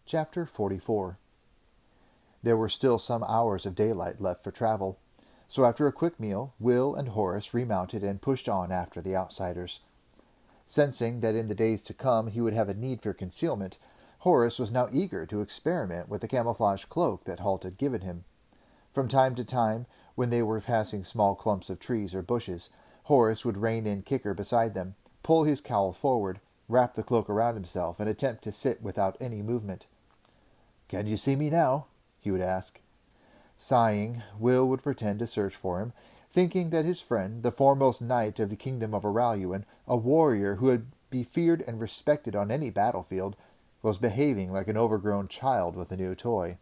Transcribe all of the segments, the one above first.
Chapter 44. There were still some hours of daylight left for travel, so after a quick meal, Will and Horace remounted and pushed on after the outsiders. Sensing that in the days to come he would have a need for concealment, Horace was now eager to experiment with the camouflage cloak that Halt had given him. From time to time, when they were passing small clumps of trees or bushes, Horace would rein in Kicker beside them, pull his cowl forward, wrap the cloak around himself, and attempt to sit without any movement. "Can you see me now?" he would ask. Sighing, Will would pretend to search for him, thinking that his friend, the foremost knight of the kingdom of Araluan, a warrior who would be feared and respected on any battlefield, was behaving like an overgrown child with a new toy.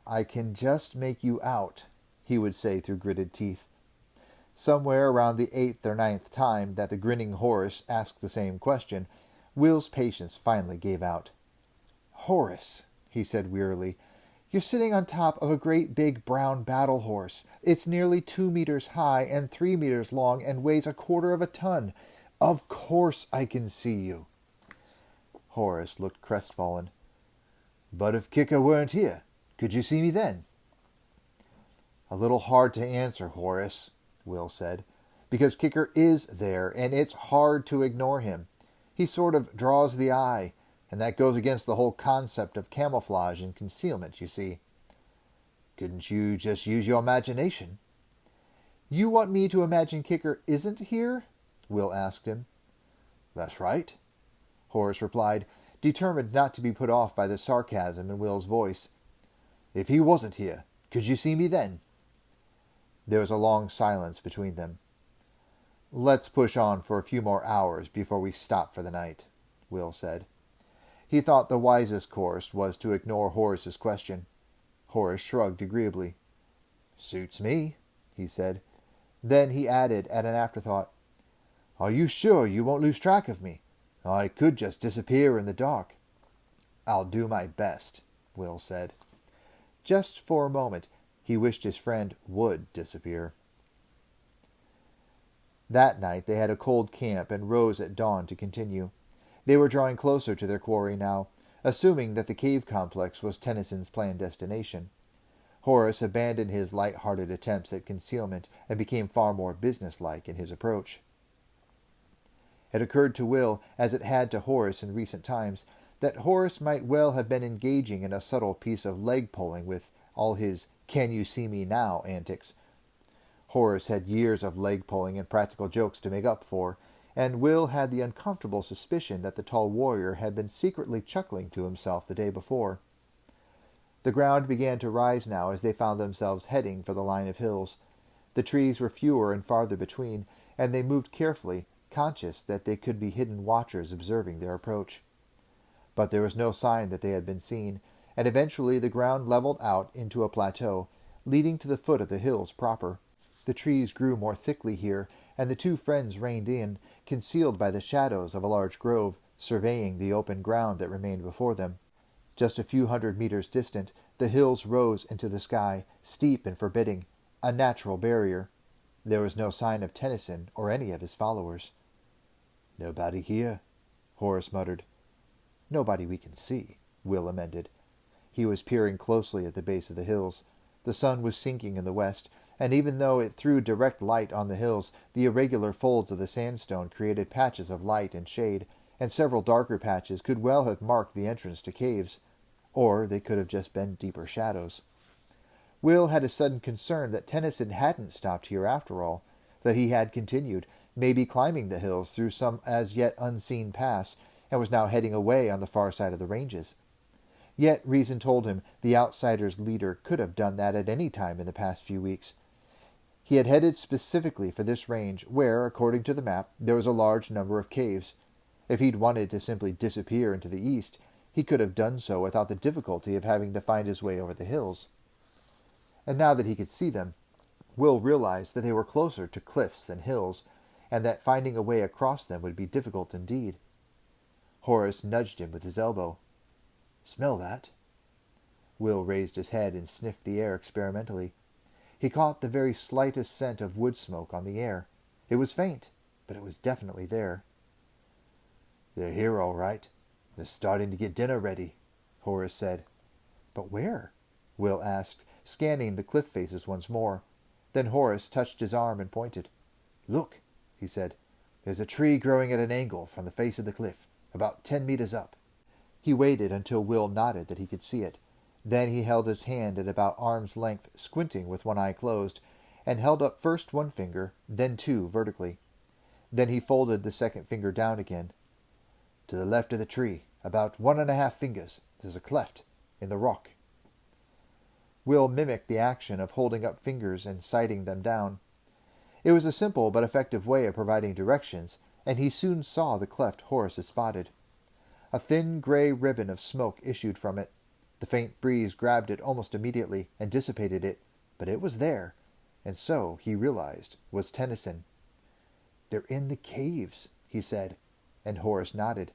"I can just make you out," he would say through gritted teeth. Somewhere around the 8th or 9th time that the grinning Horace asked the same question, Will's patience finally gave out. "Horace," he said wearily, "you're sitting on top of a great big brown battle horse. It's nearly 2 meters high and 3 meters long and weighs 1/4 of a ton. Of course I can see you." Horace looked crestfallen. "But if Kicker weren't here, could you see me then?" "A little hard to answer, Horace," Will said, "because Kicker is there, and it's hard to ignore him. He sort of draws the eye, and that goes against the whole concept of camouflage and concealment, you see." "Couldn't you just use your imagination?" "You want me to imagine Kicker isn't here?" Will asked him. "That's right," Horace replied, determined not to be put off by the sarcasm in Will's voice. "If he wasn't here, could you see me then?" There was a long silence between them. "Let's push on for a few more hours before we stop for the night," Will said. He thought the wisest course was to ignore Horace's question. Horace shrugged agreeably. "Suits me," he said. Then he added at an afterthought, "Are you sure you won't lose track of me? I could just disappear in the dark." "I'll do my best," Will said. Just for a moment, he wished his friend would disappear. That night they had a cold camp and rose at dawn to continue. They were drawing closer to their quarry now, assuming that the cave complex was Tennyson's planned destination. Horace abandoned his light-hearted attempts at concealment and became far more businesslike in his approach. It occurred to Will, as it had to Horace in recent times, that Horace might well have been engaging in a subtle piece of leg-pulling with all his can-you-see-me-now antics. Horace had years of leg-pulling and practical jokes to make up for, and Will had the uncomfortable suspicion that the tall warrior had been secretly chuckling to himself the day before. The ground began to rise now as they found themselves heading for the line of hills. The trees were fewer and farther between, and they moved carefully, conscious that they could be hidden watchers observing their approach. But there was no sign that they had been seen, and eventually the ground leveled out into a plateau, leading to the foot of the hills proper. The trees grew more thickly here, and the two friends reined in, concealed by the shadows of a large grove, surveying the open ground that remained before them. Just a few hundred meters distant, the hills rose into the sky, steep and forbidding, a natural barrier. There was no sign of Tennyson or any of his followers. "Nobody here," Horace muttered. "Nobody we can see," Will amended. He was peering closely at the base of the hills. The sun was sinking in the west, and even though it threw direct light on the hills, the irregular folds of the sandstone created patches of light and shade, and several darker patches could well have marked the entrance to caves, or they could have just been deeper shadows. Will had a sudden concern that Tennyson hadn't stopped here after all, that he had continued, maybe climbing the hills through some as yet unseen pass, and was now heading away on the far side of the ranges. Yet reason told him the outsider's leader could have done that at any time in the past few weeks. He had headed specifically for this range, where, according to the map, there was a large number of caves. If he'd wanted to simply disappear into the east, he could have done so without the difficulty of having to find his way over the hills. And now that he could see them, Will realized that they were closer to cliffs than hills, and that finding a way across them would be difficult indeed. Horace nudged him with his elbow. "Smell that?" Will raised his head and sniffed the air experimentally. He caught the very slightest scent of wood smoke on the air. It was faint, but it was definitely there. "They're here all right. They're starting to get dinner ready," Horace said. But where? Will asked, scanning the cliff faces once more. Then Horace touched his arm and pointed. Look, he said. There's a tree growing at an angle from the face of the cliff, about 10 meters up. He waited until Will nodded that he could see it. Then he held his hand at about arm's length, squinting with one eye closed, and held up first one finger, then two vertically. Then he folded the second finger down again. To the left of the tree, about 1.5 fingers, there's a cleft in the rock. Will mimicked the action of holding up fingers and sighting them down. It was a simple but effective way of providing directions, and he soon saw the cleft Horace had spotted. A thin gray ribbon of smoke issued from it. The faint breeze grabbed it almost immediately and dissipated it, but it was there, and so, he realized, was Tennyson. They're in the caves, he said, and Horace nodded.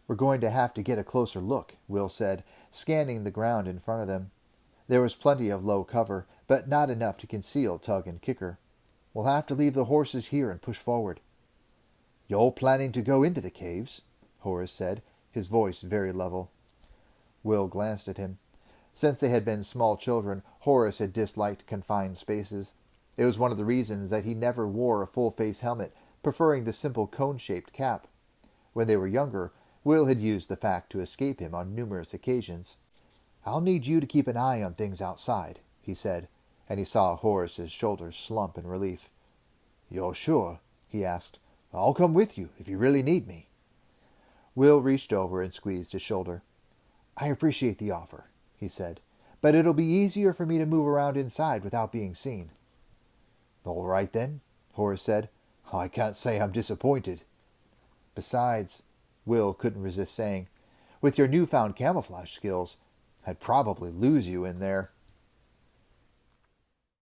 We're going to have to get a closer look, Will said, scanning the ground in front of them. There was plenty of low cover, but not enough to conceal Tug and Kicker. We'll have to leave the horses here and push forward. You're planning to go into the caves? Horace said, his voice very level. Will glanced at him. Since they had been small children, Horace had disliked confined spaces. It was one of the reasons that he never wore a full-face helmet, preferring the simple cone-shaped cap. When they were younger, Will had used the fact to escape him on numerous occasions. I'll need you to keep an eye on things outside, he said, and he saw Horace's shoulders slump in relief. You're sure? He asked. I'll come with you if you really need me. Will reached over and squeezed his shoulder. I appreciate the offer, he said, but it'll be easier for me to move around inside without being seen. All right, then, Horace said. I can't say I'm disappointed. Besides, Will couldn't resist saying, with your newfound camouflage skills, I'd probably lose you in there.